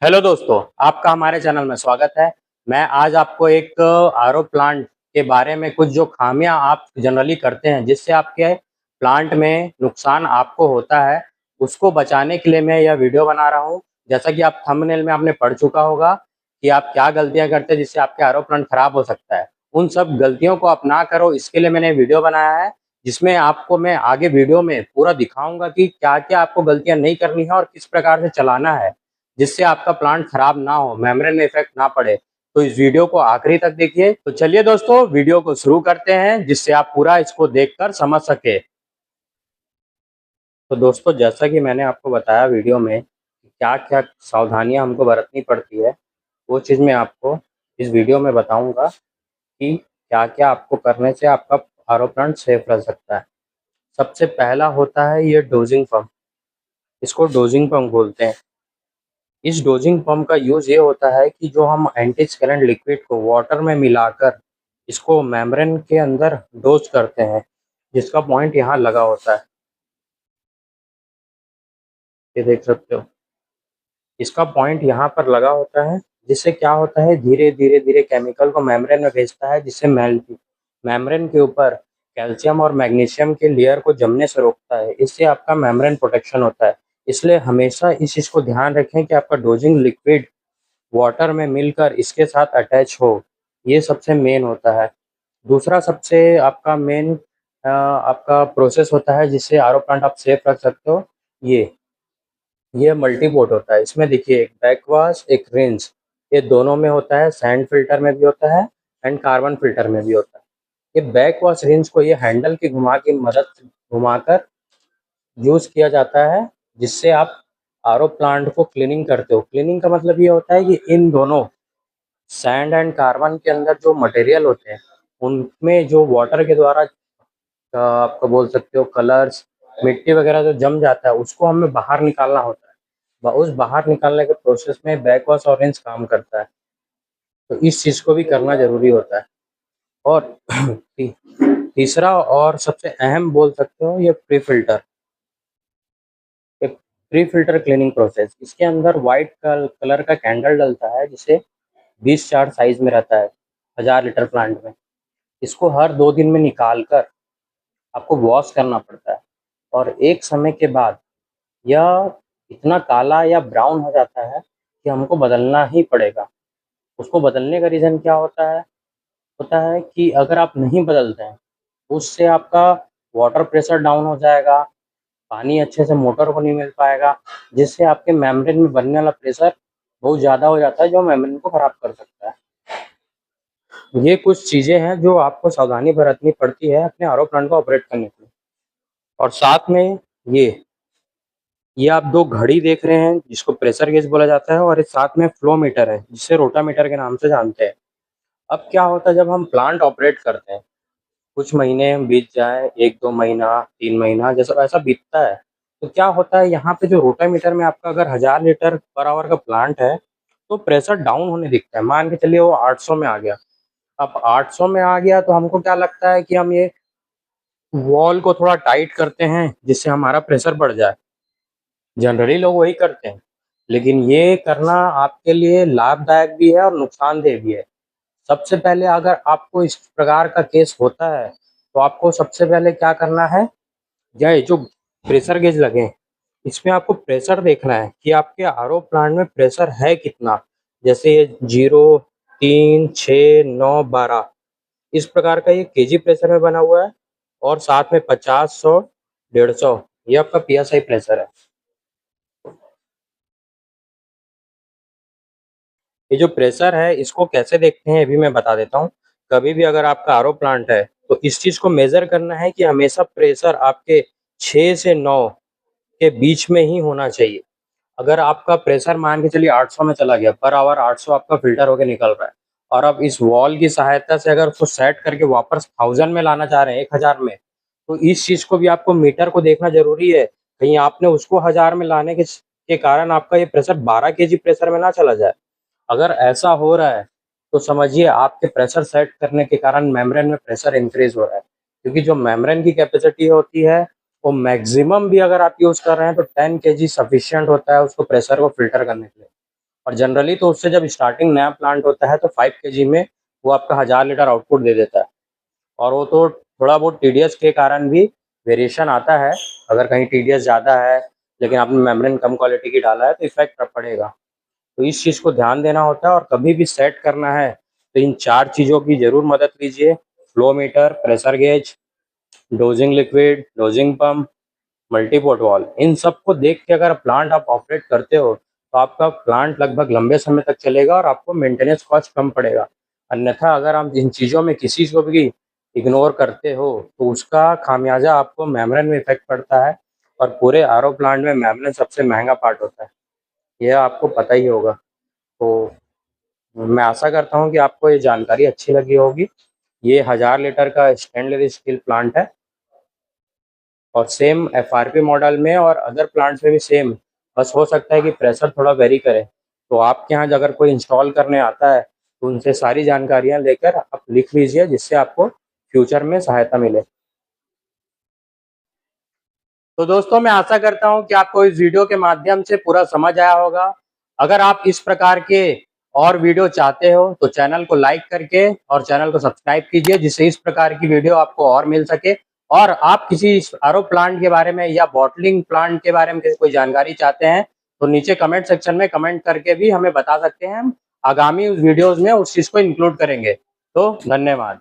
Hello दोस्तों, आपका हमारे चैनल में स्वागत है। मैं आज आपको एक आरओ प्लांट के बारे में कुछ जो खामियां आप जनरली करते हैं जिससे आपके प्लांट में नुकसान आपको होता है, उसको बचाने के लिए मैं यह वीडियो बना रहा हूं। जैसा कि आप थंबनेल में आपने पढ़ चुका होगा कि आप क्या गलतियां करते हैं जिससे आपके आरओ प्लांट खराब हो सकता है। उन सब गलतियों को आप ना करो, इसके लिए मैंने वीडियो बनाया है जिसमें आपको मैं आगे वीडियो में पूरा दिखाऊंगा कि क्या-क्या आपको गलतियां नहीं करनी है और किस प्रकार से चलाना है जिससे आपका प्लांट खराब ना हो, मेम्ब्रेन में इफेक्ट ना पड़े। तो इस वीडियो को आखिरी तक देखिए। तो चलिए दोस्तों, वीडियो को शुरू करते हैं जिससे आप पूरा इसको देखकर समझ सके। तो दोस्तों, जैसा कि मैंने आपको बताया वीडियो में क्या क्या सावधानियां हमको बरतनी पड़ती है, वो चीज़ मैं आपको इस वीडियो में बताऊंगा कि क्या क्या आपको करने से आपका आरओ प्लांट सेफ रह सकता है। सबसे पहला होता है ये डोजिंग पंप। इसको डोजिंग पंप बोलते हैं। इस डोजिंग पंप का यूज़ ये होता है कि जो हम एंटी-स्कैलेंट लिक्विड को वाटर में मिलाकर इसको मेम्ब्रेन के अंदर डोज करते हैं, जिसका पॉइंट यहाँ लगा होता है। ये देख सकते हो। इसका पॉइंट यहाँ पर लगा होता है, जिससे क्या होता है धीरे-धीरे केमिकल को मेम्ब्रेन में भेजता है, जिससे मेम्ब्रेन के ऊपर कैल्शियम और मैग्नीशियम के लेयर को जमने से रोकता है। इससे आपका मेम्ब्रेन प्रोटेक्शन होता है। इसलिए हमेशा इस चीज़ को ध्यान रखें कि आपका डोजिंग लिक्विड वाटर में मिलकर इसके साथ अटैच हो, ये सबसे मेन होता है। दूसरा सबसे आपका मेन आपका प्रोसेस होता है जिससे आरओ प्लांट आप सेफ रख सकते हो, ये ये मल्टीपोर्ट होता है। इसमें देखिए एक बैकवाश, एक रिंस, ये दोनों में होता है, सैंड फिल्टर में भी होता है एंड कार्बन फिल्टर में भी होता है। ये बैकवाश रिंस को ये हैंडल की घुमाकर यूज़ किया जाता है, जिससे आप आरओ प्लांट को क्लीनिंग करते हो। क्लीनिंग का मतलब ये होता है कि इन दोनों सैंड एंड कार्बन के अंदर जो मटेरियल होते हैं, उनमें जो वाटर के द्वारा आपको बोल सकते हो कलर्स, मिट्टी वगैरह जो जम जाता है, उसको हमें बाहर निकालना होता है। उस बाहर निकालने के प्रोसेस में बैकवॉश और रिंस काम करता है। तो इस चीज़ को भी करना ज़रूरी होता है। और ती तीसरा और सबसे अहम बोल सकते हो ये प्री फ़िल्टर। ये प्री फ़िल्टर क्लीनिंग प्रोसेस, इसके अंदर व्हाइट कलर का कैंडल डलता है जिसे 20 चार्ट साइज़ में रहता है, 1000 लीटर प्लांट में। इसको हर 2 दिन में निकाल कर आपको वॉश करना पड़ता है और एक समय के बाद यह इतना काला या ब्राउन हो जाता है कि हमको बदलना ही पड़ेगा। उसको बदलने का रीज़न क्या होता है कि अगर आप नहीं बदलते हैं, उससे आपका वाटर प्रेशर डाउन हो जाएगा, पानी अच्छे से मोटर को नहीं मिल पाएगा, जिससे आपके मेम्ब्रेन में बनने वाला प्रेशर बहुत ज़्यादा हो जाता है, जो मेम्ब्रेन को ख़राब कर सकता है। ये कुछ चीज़ें हैं जो आपको सावधानी बरतनी पड़ती है अपने आरओ प्लांट को ऑपरेट करने के लिए। और साथ में ये ये आप 2 घड़ी देख रहे हैं जिसको प्रेशर गेज बोला जाता है और एक साथ में फ्लो मीटर है जिसे रोटामीटर के नाम से जानते हैं। अब क्या होता है जब हम प्लांट ऑपरेट करते हैं, कुछ महीने बीत जाए, 1-2 महीना, 3 महीना जैसा वैसा बीतता है, तो क्या होता है यहाँ पे जो रोटामीटर में आपका अगर 1000 लीटर पर आवर का प्लांट है, तो प्रेशर डाउन होने दिखता है। मान के चलिए वो 800 में आ गया। अब 800 में आ गया तो हमको क्या लगता है कि हम ये वॉल को थोड़ा टाइट करते हैं जिससे हमारा प्रेशर बढ़ जाए। जनरली लोग वही करते हैं, लेकिन ये करना आपके लिए लाभदायक भी है और नुकसानदेह भी है। सबसे पहले अगर आपको इस प्रकार का केस होता है, तो आपको सबसे पहले क्या करना है, ये जो प्रेशर गेज लगे हैं, इसमें आपको प्रेशर देखना है कि आपके आरओ प्लांट में प्रेशर है कितना। जैसे ये 0, 3, 6, 9, 12 इस प्रकार का ये केजी प्रेशर में बना हुआ है और साथ में 50, 100, 150 ये आपका पीएसआई प्रेशर है। ये जो प्रेशर है इसको कैसे देखते हैं ये भी मैं बता देता हूँ। कभी भी अगर आपका आरओ प्लांट है तो इस चीज़ को मेज़र करना है कि हमेशा प्रेशर आपके 6 से 9 के बीच में ही होना चाहिए। अगर आपका प्रेशर मान के चलिए 800 में चला गया, पर आवर 800 आपका फ़िल्टर होके निकल रहा है और आप इस वॉल की सहायता से अगर उसको सेट करके वापस 1000 में लाना चाह रहे हैं, 1000 में, तो इस चीज़ को भी आपको मीटर को देखना ज़रूरी है। कहीं आपने उसको 1000 में लाने के कारण आपका ये प्रेशर 12 केजी प्रेशर में ना चला जाए। अगर ऐसा हो रहा है, तो समझिए आपके प्रेशर सेट करने के कारण मेम्ब्रेन में प्रेशर इंक्रीज़ हो रहा है। क्योंकि जो मेम्ब्रेन की कैपेसिटी होती है, वो मैक्सिमम भी अगर आप यूज़ कर रहे हैं तो 10 केजी सफिशिएंट होता है उसको प्रेशर को फ़िल्टर करने के लिए। और जनरली तो उससे जब स्टार्टिंग नया प्लांट होता है तो 5 केजी में वो आपका 1000 लीटर आउटपुट दे देता है। और वो तो थोड़ा बहुत टीडीएस के कारण भी वेरिएशन आता है। अगर कहीं टीडीएस ज़्यादा है लेकिन आपने मेम्ब्रेन कम क्वालिटी की डाला है तो इफेक्ट पड़ेगा। तो इस चीज़ को ध्यान देना होता है और कभी भी सेट करना है तो इन 4 चीज़ों की ज़रूर मदद लीजिए। Flow meter, pressure gauge, dosing liquid, dosing pump, multiport valve, इन सबको देख के अगर प्लांट आप ऑपरेट करते हो तो आपका प्लांट लगभग लंबे समय तक चलेगा और आपको मेंटेनेंस कॉस्ट कम पड़ेगा। अन्यथा अगर आप इन चीज़ों में किसी को भी इग्नोर करते हो तो उसका खामियाजा आपको मेम्ब्रेन में इफेक्ट पड़ता है। और पूरे आरओ प्लांट में मेम्ब्रेन सबसे महंगा पार्ट होता है, यह आपको पता ही होगा। तो मैं आशा करता हूँ कि आपको ये जानकारी अच्छी लगी होगी। ये 1000 लीटर का स्टेनलेस स्टील प्लांट है और सेम एफआरपी मॉडल में और अदर प्लांट्स में भी सेम, बस हो सकता है कि प्रेशर थोड़ा वेरी करे। तो आपके यहाँ अगर कोई इंस्टॉल करने आता है तो उनसे सारी जानकारियाँ लेकर आप लिख लीजिए जिससे आपको फ्यूचर में सहायता मिले। तो दोस्तों मैं आशा करता हूँ कि आपको इस वीडियो के माध्यम से पूरा समझ आया होगा। अगर आप इस प्रकार के और वीडियो चाहते हो तो चैनल को लाइक करके और चैनल को सब्सक्राइब कीजिए जिससे इस प्रकार की वीडियो आपको और मिल सके। और आप किसी आरओ प्लांट के बारे में या बॉटलिंग प्लांट के बारे में कोई जानकारी चाहते हैं तो नीचे कमेंट सेक्शन में कमेंट करके भी हमें बता सकते हैं। हम आगामी वीडियोज में उस चीज़ को इंक्लूड करेंगे। तो धन्यवाद।